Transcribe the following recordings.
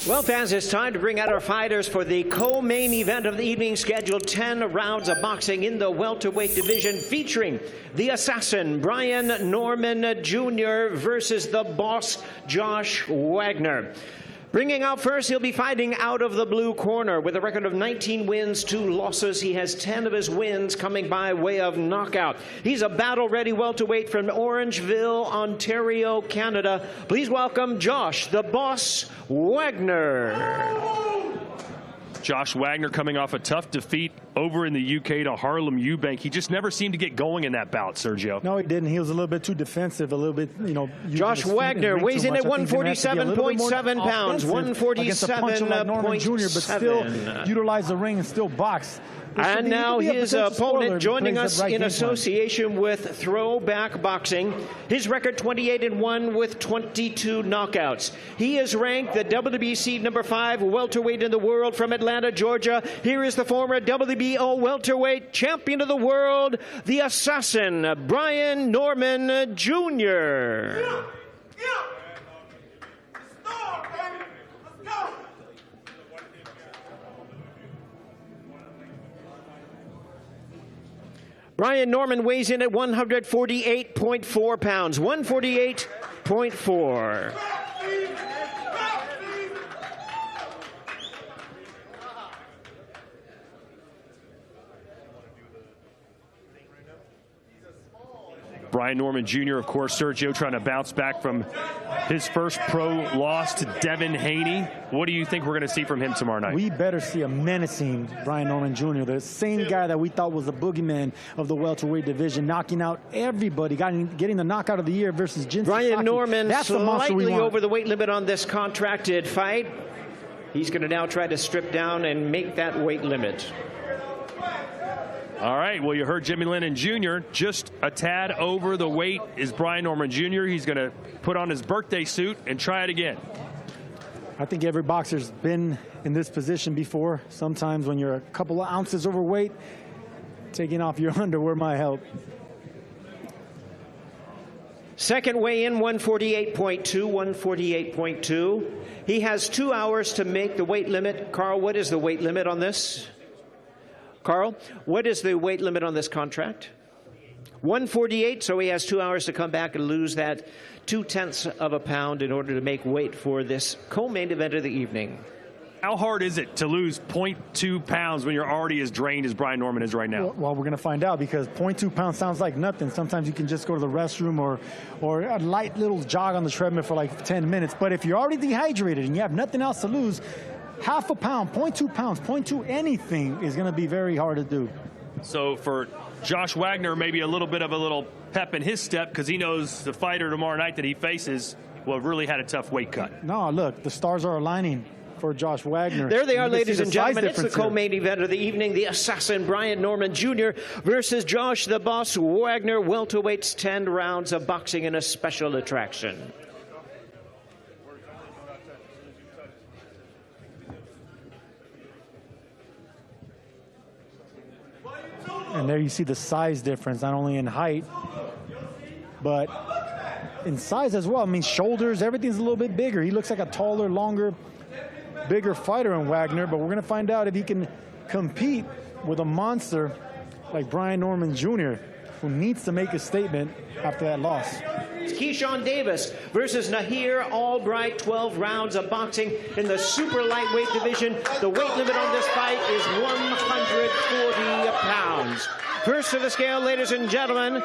Well, fans, it's time to bring out our fighters for the co-main event of the evening, scheduled 10 rounds of boxing in the welterweight division, featuring the assassin Brian Norman Jr. versus the boss Josh Wagner. Bringing out first, he'll be fighting out of the blue corner with a record of 19 wins, 2 losses. He has 10 of his wins coming by way of knockout. He's a battle-ready welterweight from Orangeville, Ontario, Canada. Please welcome Josh, the boss, Wagner. Josh Wagner coming off a tough defeat over in the UK to Harlem Eubank. He just never seemed to get going in that bout, Sergio. No, he didn't. He was a little bit too defensive, a little bit, you know. Josh Wagner weighs in at 147.7 pounds, 147.7. But still utilize the ring and still box. And now his opponent joining us in association with Throwback Boxing. His record 28-1 with 22 knockouts. He is ranked the WBC number 5 welterweight in the world from Atlanta, Georgia. Here is the former WBO welterweight champion of the world, the assassin, Brian Norman Jr. Brian Norman weighs in at 148.4 pounds, 148.4. Brian Norman Jr., of course, Sergio, trying to bounce back from his first pro loss to Devin Haney. What do you think we're going to see from him tomorrow night? We better see a menacing Brian Norman Jr., the same guy that we thought was the boogeyman of the welterweight division, knocking out everybody, getting the knockout of the year versus Jin Brian Sasaki. Norman That's slightly over the weight limit on this contracted fight. He's going to now try to strip down and make that weight limit. All right, well, you heard Jimmy Lennon Jr. Just a tad over the weight is Brian Norman Jr. He's going to put on his birthday suit and try it again. I think every boxer's been in this position before. Sometimes when you're a couple of ounces overweight, taking off your underwear might help. Second weigh-in, 148.2, 148.2. He has 2 hours to make the weight limit. Carl, what is the weight limit on this? Carl, what is the weight limit on this contract? 148, so he has 2 hours to come back and lose that 0.2 of a pound in order to make weight for this co-main event of the evening. How hard is it to lose 0.2 pounds when you're already as drained as Brian Norman is right now? Well, we're going to find out, because 0.2 pounds sounds like nothing. Sometimes you can just go to the restroom or a light little jog on the treadmill for like 10 minutes. But if you're already dehydrated and you have nothing else to lose, half a pound, 0.2 pounds, 0.2 anything is going to be very hard to do. So for Josh Wagner, maybe a little bit of a little pep in his step, because he knows the fighter tomorrow night that he faces will have really had a tough weight cut. No, look, the stars are aligning for Josh Wagner. There they are, ladies and gentlemen. It's the co-main event of the evening. The assassin, Brian Norman Jr. versus Josh the Boss Wagner. Welterweights, 10 rounds of boxing and a special attraction. And there you see the size difference, not only in height, but in size as well. I mean, shoulders, everything's a little bit bigger. He looks like a taller, longer, bigger fighter in Wagner, but we're going to find out if he can compete with a monster like Brian Norman Jr., who needs to make a statement after that loss. Keyshawn Davis versus Nahir Albright, 12 rounds of boxing in the super lightweight division. The weight limit on this fight is 140 pounds. First to the scale, ladies and gentlemen,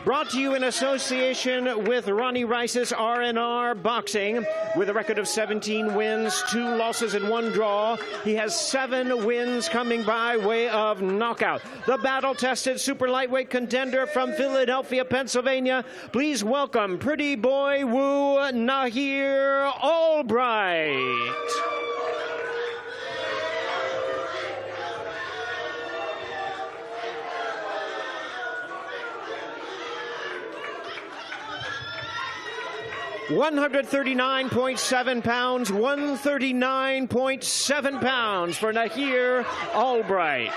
brought to you in association with Ronnie Rice's R&R Boxing. With a record of 17 wins, 2 losses, and 1 draw, he has 7 wins coming by way of knockout. The battle-tested super lightweight contender from Philadelphia, Pennsylvania. Please welcome Pretty Boy Woo Nahir Albright. $139.7 pounds, 139.7 pounds for Nahir Albright.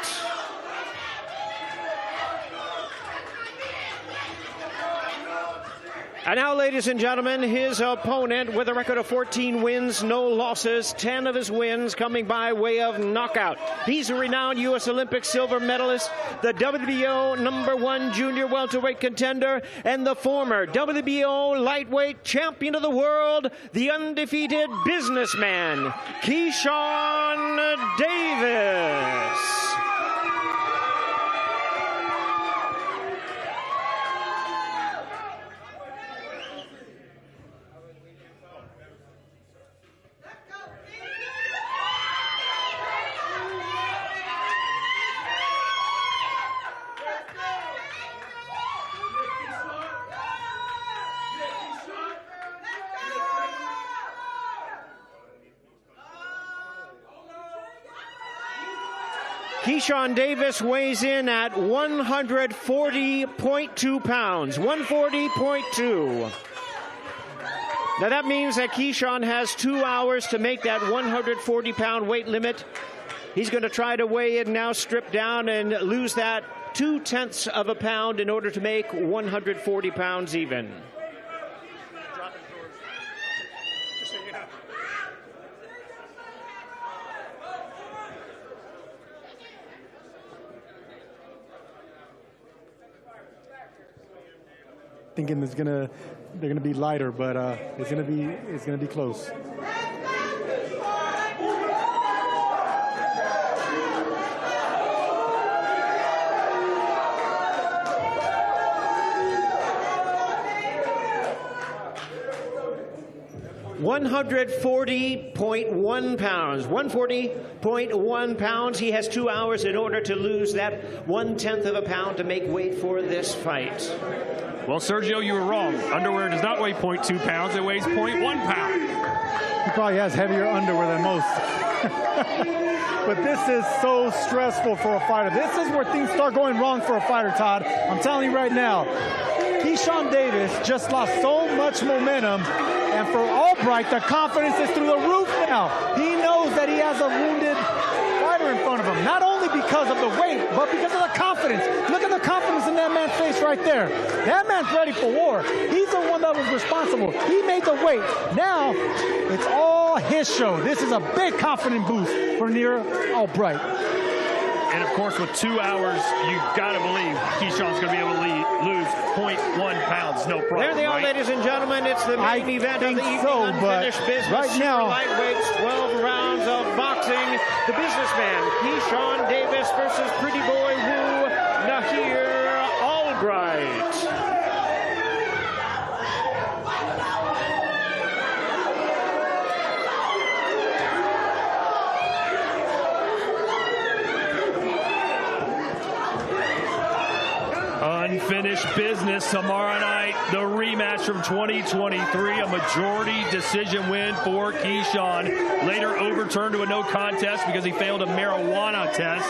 And now, ladies and gentlemen, his opponent with a record of 14 wins, no losses, 10 of his wins coming by way of knockout. He's a renowned U.S. Olympic silver medalist, the WBO #1 junior welterweight contender, and the former WBO lightweight champion of the world, the undefeated businessman, Keyshawn Davis. Keyshawn Davis weighs in at 140.2 pounds, 140.2. Now that means that Keyshawn has 2 hours to make that 140-pound weight limit. He's going to try to weigh in now, strip down, and lose that 0.2 of a pound in order to make 140 pounds even. Thinking they're gonna be lighter, but it's gonna be close. $140.1 pounds. 140.1 pounds. He has 2 hours in order to lose that 1/10 of a pound to make weight for this fight. Well, Sergio, you were wrong. Underwear does not weigh 0.2 pounds. It weighs 0.1 pound. He probably has heavier underwear than most. But this is so stressful for a fighter. This is where things start going wrong for a fighter, Todd. I'm telling you right now. Keyshawn Davis just lost so much momentum. And for Albright, the confidence is through the roof now. He knows that he has a wounded fighter in front of him. Not only because of the weight, but because of the confidence. Look at the confidence in that man's face right there. That man's ready for war. He's the one that was responsible. He made the weight. Now, it's all his show. This is a big confident boost for Nahir Albright. And, of course, with 2 hours, you've got to believe Keyshawn's going to be able to lose 0.1 pounds, no problem. There they are, right? ladies and gentlemen. It's the main event of the evening, unfinished business. Right now, lightweights, 12 rounds of boxing. The businessman, Keyshawn Davis versus Pretty Boy Woo, Nahir Albright. Unfinished business tomorrow night. The rematch from 2023. A majority decision win for Keyshawn. Later overturned to a no contest because he failed a marijuana test.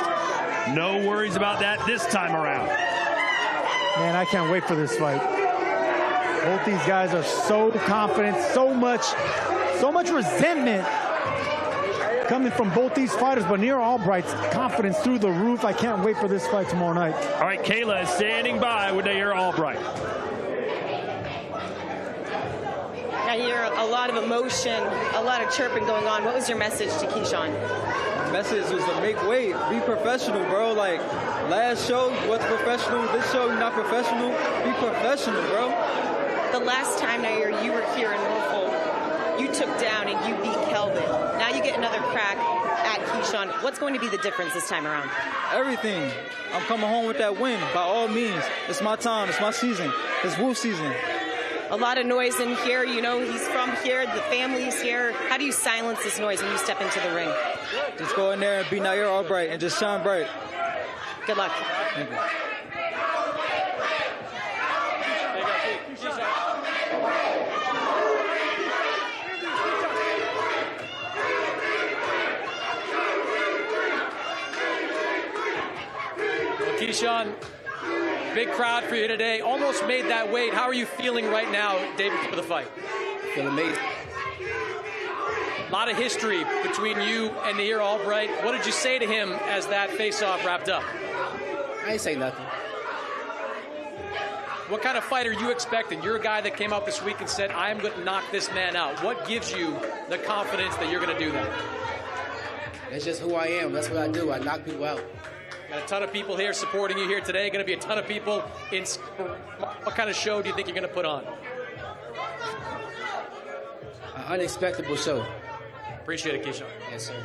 No worries about that this time around. Man, I can't wait for this fight. Both these guys are so confident, so much resentment coming from both these fighters, but Nahir Albright's confidence through the roof. I can't wait for this fight tomorrow night. All right, Kayla is standing by with Nahir Albright. Nahir, a lot of emotion, a lot of chirping going on. What was your message to Keyshawn? The message was to make weight, be professional, bro. Like, last show, what's professional? This show, you're not professional. Be professional, bro. The last time, Nahir, you were here in Norfolk, you took down and you beat Kelvin. Now you get another crack at Keyshawn. What's going to be the difference this time around? Everything. I'm coming home with that win, by all means. It's my time. It's my season. It's Woo season. A lot of noise in here. You know, he's from here. The family's here. How do you silence this noise when you step into the ring? Just go in there and be Nahir Albright and just shine bright. Good luck. Thank you. Keyshawn, big crowd for you today. Almost made that weight. How are you feeling right now, David, for the fight? Feel amazing. A lot of history between you and Nahir Albright. What did you say to him as that face-off wrapped up? I ain't say nothing. What kind of fight are you expecting? You're a guy that came out this week and said, I am going to knock this man out. What gives you the confidence that you're going to do that? That's just who I am. That's what I do. I knock people out. Got a ton of people here supporting you here today. Going to be a ton of people. What kind of show do you think you're going to put on? An unexpected show. Appreciate it, Keyshawn. Yes, sir.